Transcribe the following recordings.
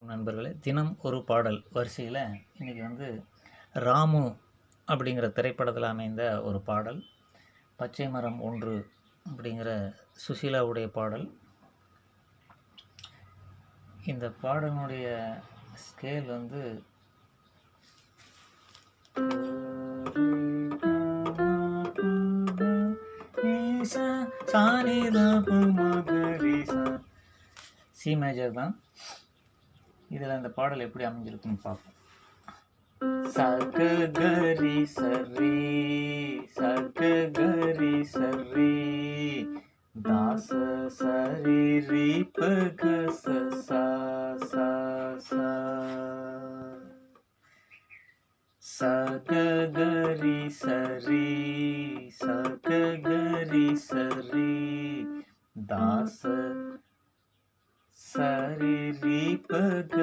நண்பர்களே, தினம் ஒரு பாடல் வரிசையில் இன்றைக்கி வந்து ராமு அப்படிங்கிற திரைப்படத்தில் அமைந்த ஒரு பாடல், பச்சை மரம் ஒன்று அப்படிங்கிற சுசீலாவுடைய பாடல். இந்த பாடலுடைய ஸ்கேல் வந்து சி மேஜர் தான். இதில் அந்த பாடல் எப்படி அமைஞ்சிருக்குன்னு பார்ப்போம். சகரி சரி சகரி சரி தாச சரி ரி பக சகரி சரி சகரி சரி தாச சரி ரி பக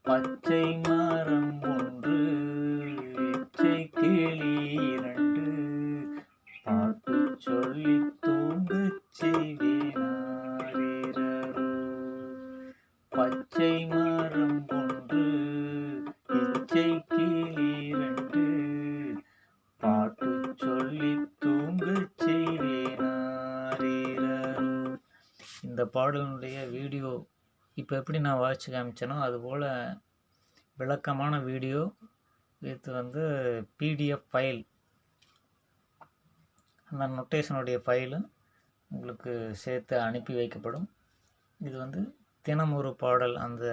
பச்சை மரம் ஒன்று இச்சை கிளி இரண்டு பாட்டு சொல்லி தூங்கச் செய்வேனாரோ. பச்சை மரம் ஒன்று இச்சை கிளி இரண்டு பாட்டு சொல்லி தூங்கச் செய்வேனாரோ. இந்த பாடலுடைய வீடியோ இப்போ எப்படி நான் வாட்சி காமிச்சேனோ அதுபோல் விளக்கமான வீடியோ வித் வந்து பிடிஎஃப் ஃபைல், அந்த நொட்டேஷனுடைய ஃபைலும் உங்களுக்கு சேர்த்து அனுப்பி வைக்கப்படும். இது வந்து தினம் ஒரு பாடல் அந்த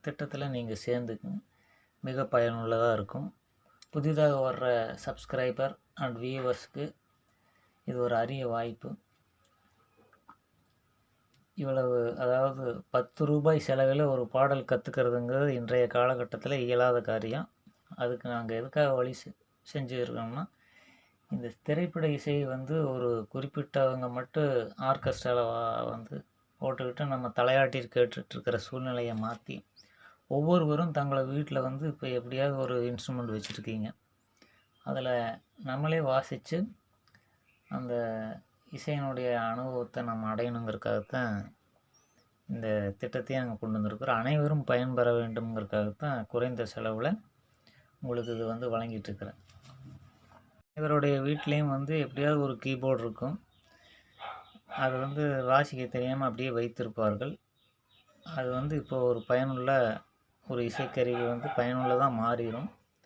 திட்டத்தில் நீங்கள் சேர்ந்துக்குங்க, மிக பயனுள்ளதாக இருக்கும். புதிதாக வர்ற சப்ஸ்கிரைபர் அண்ட் வியூவர்ஸ்க்கு இது ஒரு அரிய வாய்ப்பு. இவ்வளவு, அதாவது 10 ரூபாய் செலவில் ஒரு பாடல் கற்றுக்கிறதுங்கிறது இன்றைய காலகட்டத்தில் இயலாத காரியம். அதுக்கு நாங்கள் எதுக்காக வழி செஞ்சுருக்கோம்னா, இந்த திரைப்பட இசையை வந்து ஒரு குறிப்பிட்டவங்க மட்டும் ஆர்கெஸ்ட்ராவில் வந்து போட்டுக்கிட்டு நம்ம தலையாட்டி கேட்டுட்ருக்கிற சூழ்நிலையை மாற்றி ஒவ்வொருவரும் தங்களை வீட்டில் வந்து இப்போ எப்படியாவது ஒரு இன்ஸ்ட்ருமெண்ட் வச்சுருக்கீங்க, அதில் நம்மளே வாசித்து அந்த இசையினுடைய அனுபவத்தை நம்ம அடையணுங்கிறதுக்காகத்தான் இந்த திட்டத்தையும் நாங்கள் கொண்டு வந்திருக்கிறோம். அனைவரும் பயன்பெற வேண்டும்ங்கிறதுக்காகத்தான் குறைந்த செலவில் உங்களுக்கு இது வந்து வழங்கிட்டுருக்கிறேன். இவருடைய வீட்லேயும் வந்து எப்படியாவது ஒரு கீபோர்டு இருக்கும், அது வந்து வாசிக்க தெரியாமல் அப்படியே வைத்திருப்பார்கள். அது வந்து இப்போ ஒரு பயனுள்ள ஒரு இசைக்கருவி வந்து பயனுள்ளதாக மாறிடும்.